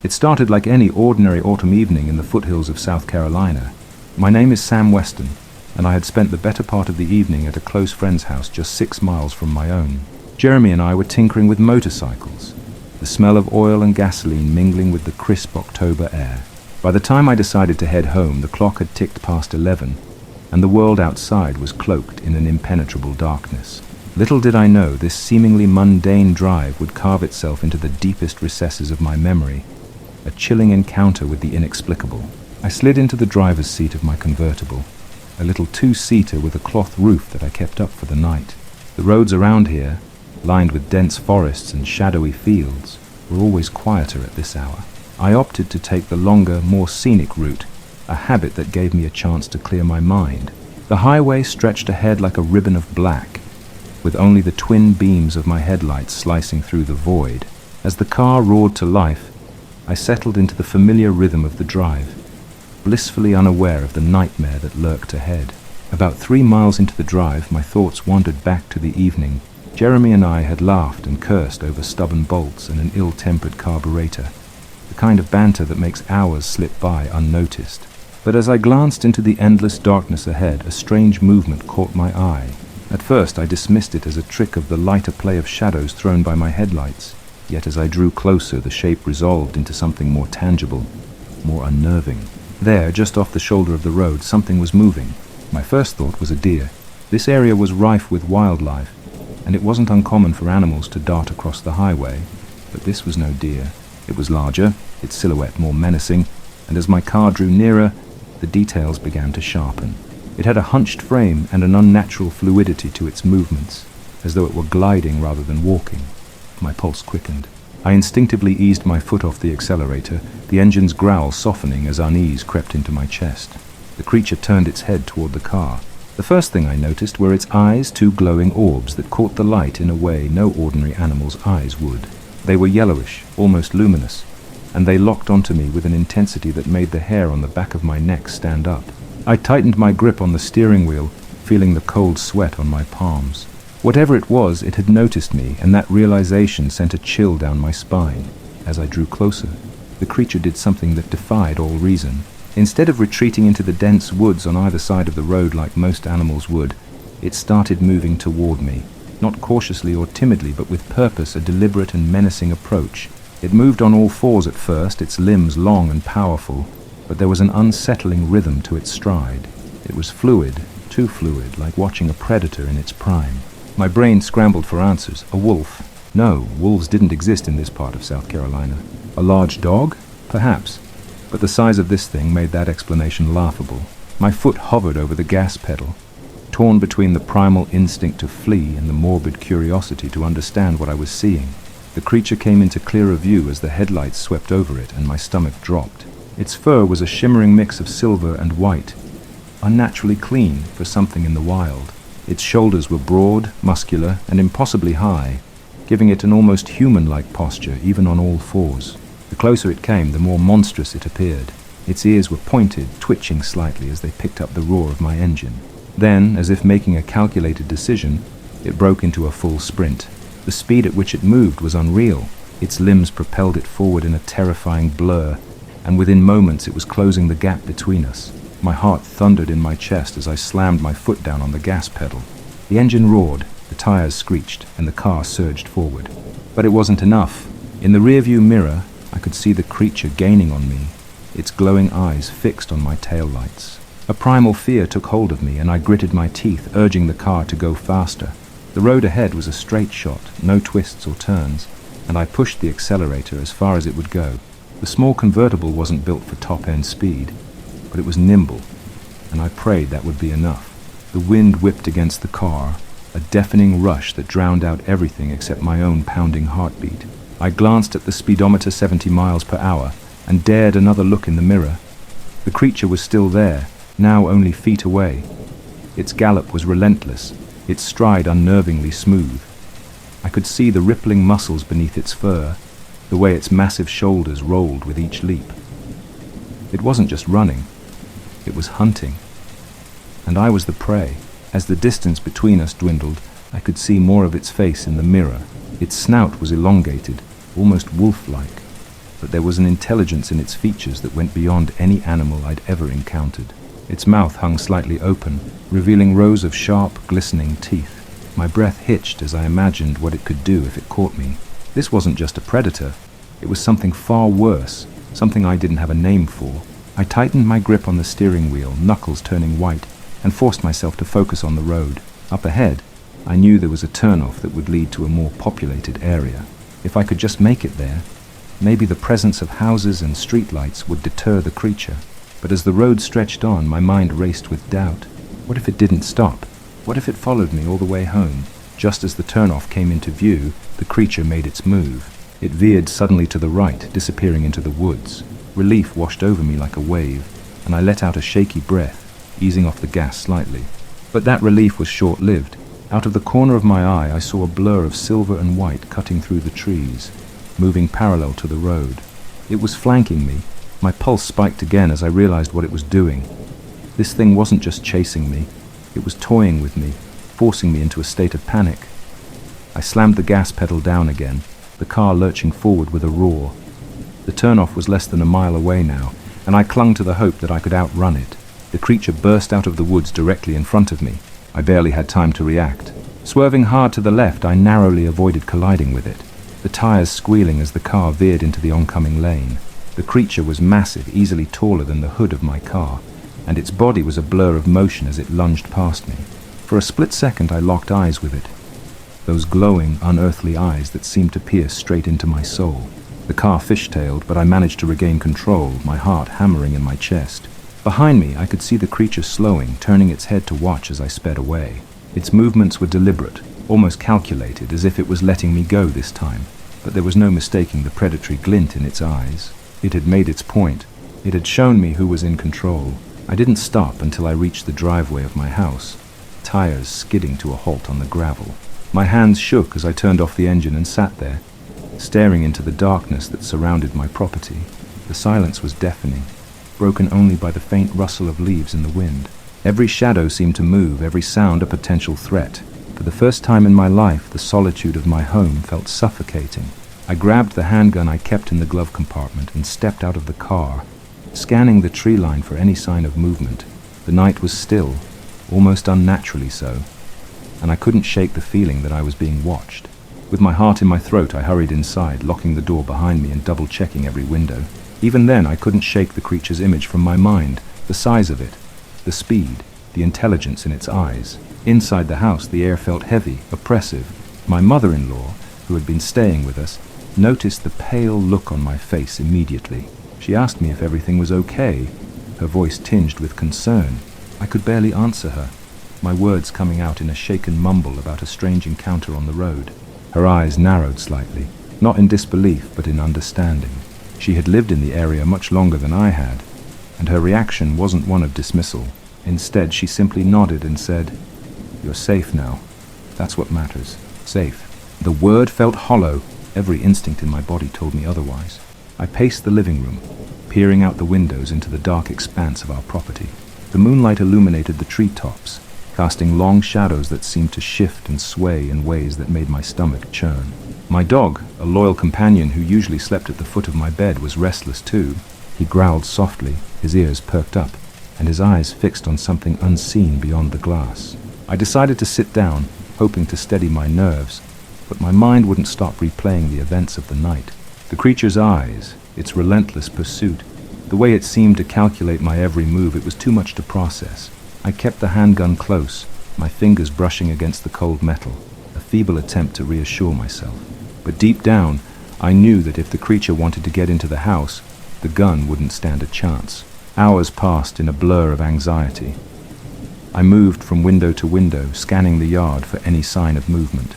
It started like any ordinary autumn evening in the foothills of South Carolina. My name is Sam Weston, and I had spent the better part of the evening at a close friend's house just 6 miles from my own. Jeremy and I were tinkering with motorcycles, the smell of oil and gasoline mingling with the crisp October air. By the time I decided to head home, the clock had ticked past 11, and the world outside was cloaked in an impenetrable darkness. Little did I know this seemingly mundane drive would carve itself into the deepest recesses of my memory, a chilling encounter with the inexplicable. I slid into the driver's seat of my convertible, a little two-seater with a cloth roof that I kept up for the night. The roads around here, lined with dense forests and shadowy fields, were always quieter at this hour. I opted to take the longer, more scenic route, a habit that gave me a chance to clear my mind. The highway stretched ahead like a ribbon of black, with only the twin beams of my headlights slicing through the void. As the car roared to life, I settled into the familiar rhythm of the drive, blissfully unaware of the nightmare that lurked ahead. About 3 miles into the drive, my thoughts wandered back to the evening. Jeremy and I had laughed and cursed over stubborn bolts and an ill-tempered carburetor, the kind of banter that makes hours slip by unnoticed. But as I glanced into the endless darkness ahead, a strange movement caught my eye. At first I dismissed it as a trick of the lighter play of shadows thrown by my headlights. Yet as I drew closer, the shape resolved into something more tangible, more unnerving. There, just off the shoulder of the road, something was moving. My first thought was a deer. This area was rife with wildlife, and it wasn't uncommon for animals to dart across the highway. But this was no deer. It was larger, its silhouette more menacing, and as my car drew nearer, the details began to sharpen. It had a hunched frame and an unnatural fluidity to its movements, as though it were gliding rather than walking. My pulse quickened. I instinctively eased my foot off the accelerator, the engine's growl softening as unease crept into my chest. The creature turned its head toward the car. The first thing I noticed were its eyes, two glowing orbs that caught the light in a way no ordinary animal's eyes would. They were yellowish, almost luminous, and they locked onto me with an intensity that made the hair on the back of my neck stand up. I tightened my grip on the steering wheel, feeling the cold sweat on my palms. Whatever it was, it had noticed me, and that realization sent a chill down my spine. As I drew closer, the creature did something that defied all reason. Instead of retreating into the dense woods on either side of the road like most animals would, it started moving toward me, not cautiously or timidly, but with purpose, a deliberate and menacing approach. It moved on all fours at first, its limbs long and powerful, but there was an unsettling rhythm to its stride. It was fluid, too fluid, like watching a predator in its prime. My brain scrambled for answers. A wolf? No, wolves didn't exist in this part of South Carolina. A large dog? Perhaps. But the size of this thing made that explanation laughable. My foot hovered over the gas pedal, torn between the primal instinct to flee and the morbid curiosity to understand what I was seeing. The creature came into clearer view as the headlights swept over it, and my stomach dropped. Its fur was a shimmering mix of silver and white, unnaturally clean for something in the wild. Its shoulders were broad, muscular, and impossibly high, giving it an almost human-like posture, even on all fours. The closer it came, the more monstrous it appeared. Its ears were pointed, twitching slightly as they picked up the roar of my engine. Then, as if making a calculated decision, it broke into a full sprint. The speed at which it moved was unreal. Its limbs propelled it forward in a terrifying blur, and within moments it was closing the gap between us. My heart thundered in my chest as I slammed my foot down on the gas pedal. The engine roared, the tires screeched, and the car surged forward. But it wasn't enough. In the rearview mirror, I could see the creature gaining on me, its glowing eyes fixed on my taillights. A primal fear took hold of me, and I gritted my teeth, urging the car to go faster. The road ahead was a straight shot, no twists or turns, and I pushed the accelerator as far as it would go. The small convertible wasn't built for top-end speed, but it was nimble, and I prayed that would be enough. The wind whipped against the car, a deafening rush that drowned out everything except my own pounding heartbeat. I glanced at the speedometer 70 miles per hour and dared another look in the mirror. The creature was still there, now only feet away. Its gallop was relentless, its stride unnervingly smooth. I could see the rippling muscles beneath its fur, the way its massive shoulders rolled with each leap. It wasn't just running, it was hunting. And I was the prey. As the distance between us dwindled, I could see more of its face in the mirror. Its snout was elongated, almost wolf-like, but there was an intelligence in its features that went beyond any animal I'd ever encountered. Its mouth hung slightly open, revealing rows of sharp, glistening teeth. My breath hitched as I imagined what it could do if it caught me. This wasn't just a predator. It was something far worse, something I didn't have a name for. I tightened my grip on the steering wheel, knuckles turning white, and forced myself to focus on the road. Up ahead, I knew there was a turnoff that would lead to a more populated area. If I could just make it there, maybe the presence of houses and streetlights would deter the creature. But as the road stretched on, my mind raced with doubt. What if it didn't stop? What if it followed me all the way home? Just as the turnoff came into view, the creature made its move. It veered suddenly to the right, disappearing into the woods. Relief washed over me like a wave, and I let out a shaky breath, easing off the gas slightly. But that relief was short-lived. Out of the corner of my eye, I saw a blur of silver and white cutting through the trees, moving parallel to the road. It was flanking me. My pulse spiked again as I realized what it was doing. This thing wasn't just chasing me. It was toying with me, forcing me into a state of panic. I slammed the gas pedal down again, the car lurching forward with a roar. The turnoff was less than a mile away now, and I clung to the hope that I could outrun it. The creature burst out of the woods directly in front of me. I barely had time to react. Swerving hard to the left, I narrowly avoided colliding with it, the tires squealing as the car veered into the oncoming lane. The creature was massive, easily taller than the hood of my car, and its body was a blur of motion as it lunged past me. For a split second, I locked eyes with it. Those glowing, unearthly eyes that seemed to pierce straight into my soul. The car fishtailed, but I managed to regain control, my heart hammering in my chest. Behind me, I could see the creature slowing, turning its head to watch as I sped away. Its movements were deliberate, almost calculated, as if it was letting me go this time. But there was no mistaking the predatory glint in its eyes. It had made its point. It had shown me who was in control. I didn't stop until I reached the driveway of my house, tires skidding to a halt on the gravel. My hands shook as I turned off the engine and sat there, staring into the darkness that surrounded my property. The silence was deafening, broken only by the faint rustle of leaves in the wind. Every shadow seemed to move, every sound a potential threat. For the first time in my life, the solitude of my home felt suffocating. I grabbed the handgun I kept in the glove compartment and stepped out of the car, scanning the tree line for any sign of movement. The night was still, almost unnaturally so, and I couldn't shake the feeling that I was being watched. With my heart in my throat, I hurried inside, locking the door behind me and double-checking every window. Even then, I couldn't shake the creature's image from my mind, the size of it, the speed, the intelligence in its eyes. Inside the house, the air felt heavy, oppressive. My mother-in-law, who had been staying with us, noticed the pale look on my face immediately. She asked me if everything was okay, her voice tinged with concern. I could barely answer her, my words coming out in a shaken mumble about a strange encounter on the road. Her eyes narrowed slightly, not in disbelief but in understanding. She had lived in the area much longer than I had, and her reaction wasn't one of dismissal. Instead, she simply nodded and said, "You're safe now. That's what matters. Safe." The word felt hollow. Every instinct in my body told me otherwise. I paced the living room, peering out the windows into the dark expanse of our property. The moonlight illuminated the treetops, casting long shadows that seemed to shift and sway in ways that made my stomach churn. My dog, a loyal companion who usually slept at the foot of my bed, was restless too. He growled softly, his ears perked up, and his eyes fixed on something unseen beyond the glass. I decided to sit down, hoping to steady my nerves, but my mind wouldn't stop replaying the events of the night. The creature's eyes, its relentless pursuit, the way it seemed to calculate my every move, it was too much to process. I kept the handgun close, my fingers brushing against the cold metal, a feeble attempt to reassure myself. But deep down, I knew that if the creature wanted to get into the house, the gun wouldn't stand a chance. Hours passed in a blur of anxiety. I moved from window to window, scanning the yard for any sign of movement.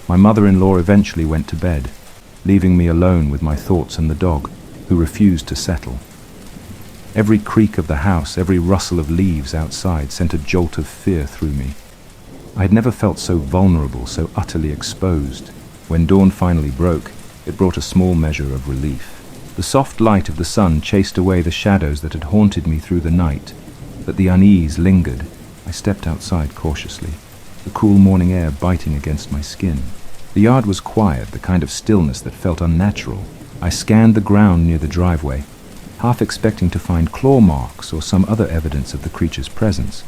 My mother-in-law eventually went to bed, leaving me alone with my thoughts and the dog, who refused to settle. Every creak of the house, every rustle of leaves outside sent a jolt of fear through me. I had never felt so vulnerable, so utterly exposed. When dawn finally broke, it brought a small measure of relief. The soft light of the sun chased away the shadows that had haunted me through the night, but the unease lingered. I stepped outside cautiously, the cool morning air biting against my skin. The yard was quiet, the kind of stillness that felt unnatural. I I scanned the ground near the driveway, half expecting to find claw marks or some other evidence of the creature's presence,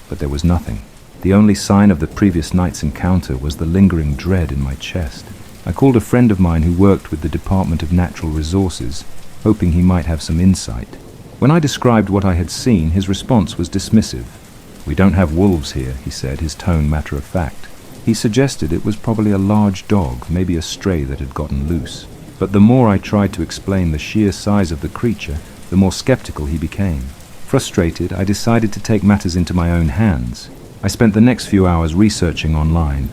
but there was nothing. The only sign of the previous night's encounter was the lingering dread in my chest. I called a friend of mine who worked with the Department of Natural Resources, hoping he might have some insight. When I described what I had seen, his response was dismissive. "We don't have wolves here," he said, his tone matter of fact. He suggested it was probably a large dog, maybe a stray that had gotten loose. But the more I tried to explain the sheer size of the creature, the more skeptical he became. Frustrated, I decided to take matters into my own hands. I spent the next few hours researching online,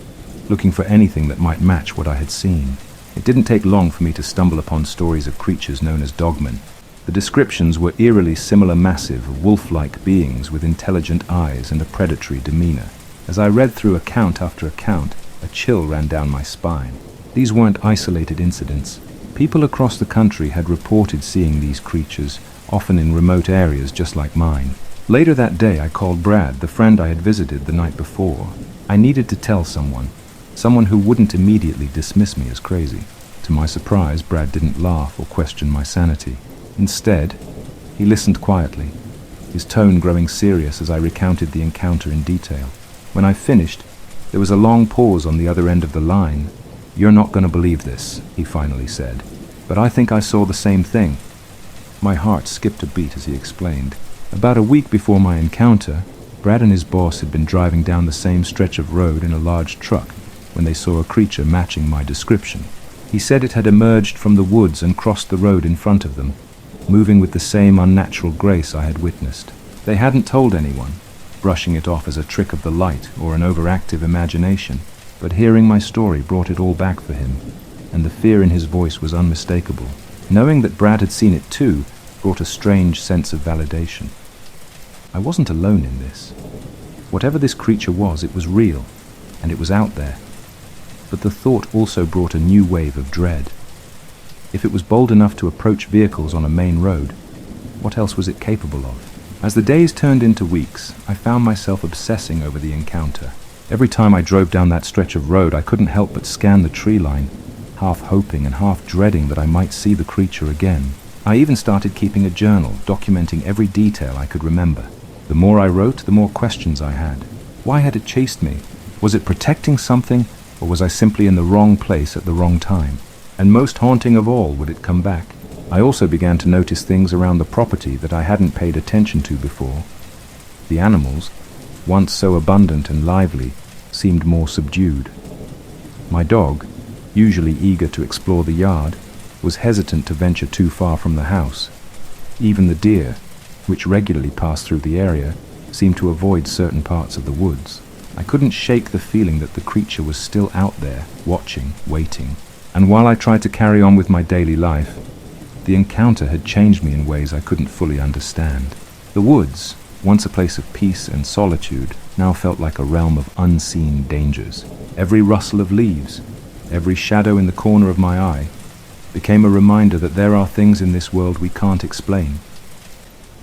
looking for anything that might match what I had seen. It didn't take long for me to stumble upon stories of creatures known as Dogman. The descriptions were eerily similar, massive, wolf-like beings with intelligent eyes and a predatory demeanor. As I read through account after account, a chill ran down my spine. These weren't isolated incidents. People across the country had reported seeing these creatures, often in remote areas just like mine. Later that day, I called Brad, the friend I had visited the night before. I needed to tell someone who wouldn't immediately dismiss me as crazy. To my surprise, Brad didn't laugh or question my sanity. Instead, he listened quietly, his tone growing serious as I recounted the encounter in detail. When I finished, there was a long pause on the other end of the line. "You're not going to believe this," he finally said, "but I think I saw the same thing." My heart skipped a beat as he explained. About a week before my encounter, Brad and his boss had been driving down the same stretch of road in a large truck when they saw a creature matching my description. He said it had emerged from the woods and crossed the road in front of them, moving with the same unnatural grace I had witnessed. They hadn't told anyone, brushing it off as a trick of the light or an overactive imagination, but hearing my story brought it all back for him, and the fear in his voice was unmistakable. Knowing that Brad had seen it too brought a strange sense of validation. I wasn't alone in this. Whatever this creature was, it was real, and it was out there. But the thought also brought a new wave of dread. If it was bold enough to approach vehicles on a main road, what else was it capable of? As the days turned into weeks, I found myself obsessing over the encounter. Every time I drove down that stretch of road, I couldn't help but scan the tree line, half hoping and half dreading that I might see the creature again. I even started keeping a journal, documenting every detail I could remember. The more I wrote, the more questions I had. Why had it chased me? Was it protecting something, or was I simply in the wrong place at the wrong time? And most haunting of all, would it come back? I also began to notice things around the property that I hadn't paid attention to before. The animals, once so abundant and lively, seemed more subdued. My dog, usually eager to explore the yard, was hesitant to venture too far from the house. Even the deer, which regularly passed through the area, seemed to avoid certain parts of the woods. I couldn't shake the feeling that the creature was still out there, watching, waiting. And while I tried to carry on with my daily life, the encounter had changed me in ways I couldn't fully understand. The woods, once a place of peace and solitude, now felt like a realm of unseen dangers. Every rustle of leaves, every shadow in the corner of my eye, became a reminder that there are things in this world we can't explain.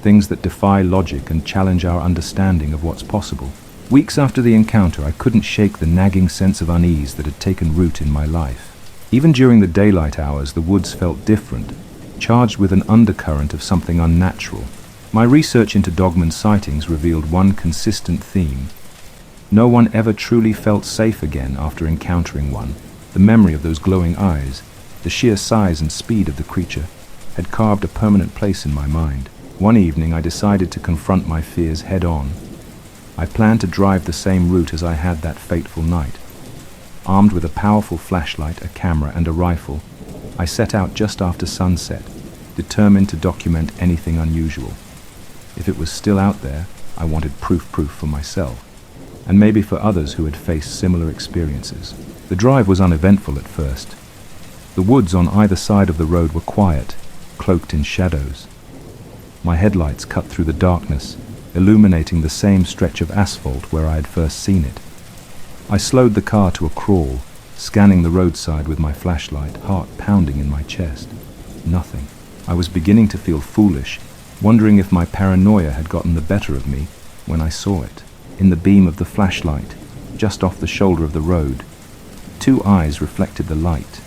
Things that defy logic and challenge our understanding of what's possible. Weeks after the encounter, I couldn't shake the nagging sense of unease that had taken root in my life. Even during the daylight hours, the woods felt different, charged with an undercurrent of something unnatural. My research into Dogman sightings revealed one consistent theme. No one ever truly felt safe again after encountering one. The memory of those glowing eyes, the sheer size and speed of the creature, had carved a permanent place in my mind. One evening, I decided to confront my fears head-on. I planned to drive the same route as I had that fateful night. Armed with a powerful flashlight, a camera, and a rifle, I set out just after sunset, determined to document anything unusual. If it was still out there, I wanted proof for myself, and maybe for others who had faced similar experiences. The drive was uneventful at first. The woods on either side of the road were quiet, cloaked in shadows. My headlights cut through the darkness, illuminating the same stretch of asphalt where I had first seen it. I slowed the car to a crawl, scanning the roadside with my flashlight, heart pounding in my chest. Nothing. I was beginning to feel foolish, wondering if my paranoia had gotten the better of me when I saw it. In the beam of the flashlight, just off the shoulder of the road, two eyes reflected the light.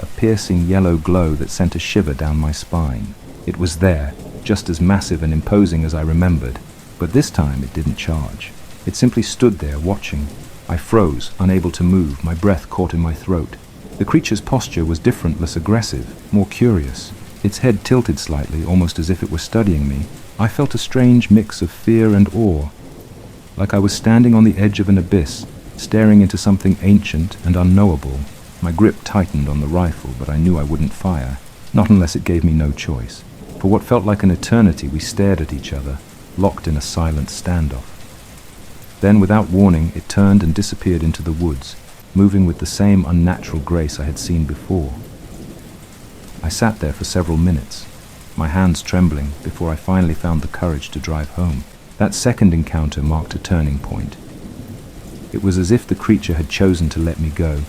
a piercing yellow glow that sent a shiver down my spine. It was there, just as massive and imposing as I remembered, but this time it didn't charge. It simply stood there, watching. I froze, unable to move, my breath caught in my throat. The creature's posture was different, less aggressive, more curious. Its head tilted slightly, almost as if it were studying me. I felt a strange mix of fear and awe, like I was standing on the edge of an abyss, staring into something ancient and unknowable. My grip tightened on the rifle, but I knew I wouldn't fire, not unless it gave me no choice. For what felt like an eternity, we stared at each other, locked in a silent standoff. Then, without warning, it turned and disappeared into the woods, moving with the same unnatural grace I had seen before. I sat there for several minutes, my hands trembling, before I finally found the courage to drive home. That second encounter marked a turning point. It was as if the creature had chosen to let me go,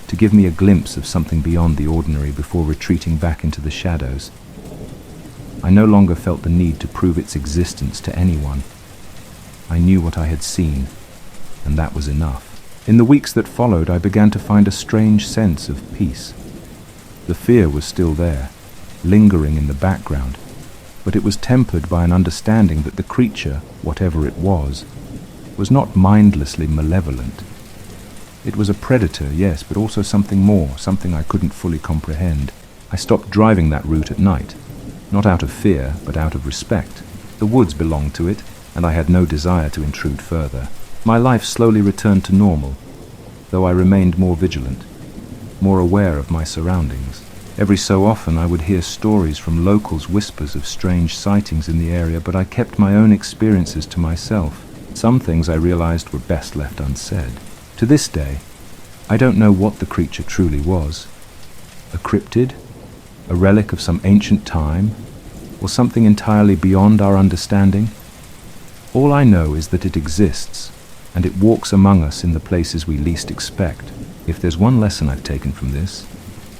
to give me a glimpse of something beyond the ordinary before retreating back into the shadows. I no longer felt the need to prove its existence to anyone. I knew what I had seen, and that was enough. In the weeks that followed, I began to find a strange sense of peace. The fear was still there, lingering in the background, but it was tempered by an understanding that the creature, whatever it was not mindlessly malevolent. It was a predator, yes, but also something more, something I couldn't fully comprehend. I stopped driving that route at night, not out of fear, but out of respect. The woods belonged to it, and I had no desire to intrude further. My life slowly returned to normal, though I remained more vigilant, more aware of my surroundings. Every so often I would hear stories from locals, whispers of strange sightings in the area, but I kept my own experiences to myself. Some things I realized were best left unsaid. To this day, I don't know what the creature truly was. A cryptid? A relic of some ancient time? Or something entirely beyond our understanding? All I know is that it exists, and it walks among us in the places we least expect. If there's one lesson I've taken from this,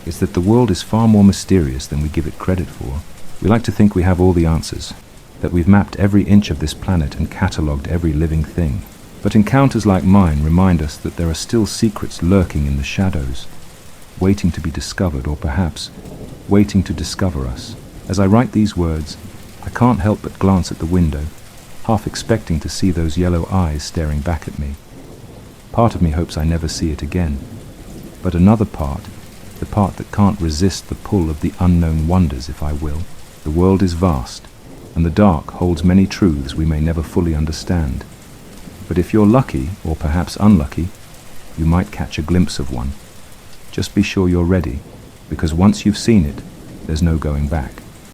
it's that the world is far more mysterious than we give it credit for. We like to think we have all the answers, that we've mapped every inch of this planet and catalogued every living thing. But encounters like mine remind us that there are still secrets lurking in the shadows, waiting to be discovered, or perhaps waiting to discover us. As I write these words, I can't help but glance at the window, half expecting to see those yellow eyes staring back at me. Part of me hopes I never see it again, but another part, the part that can't resist the pull of the unknown, wonders if I will. The world is vast, and the dark holds many truths we may never fully understand. But if you're lucky, or perhaps unlucky, you might catch a glimpse of one. Just be sure you're ready, because once you've seen it, there's no going back.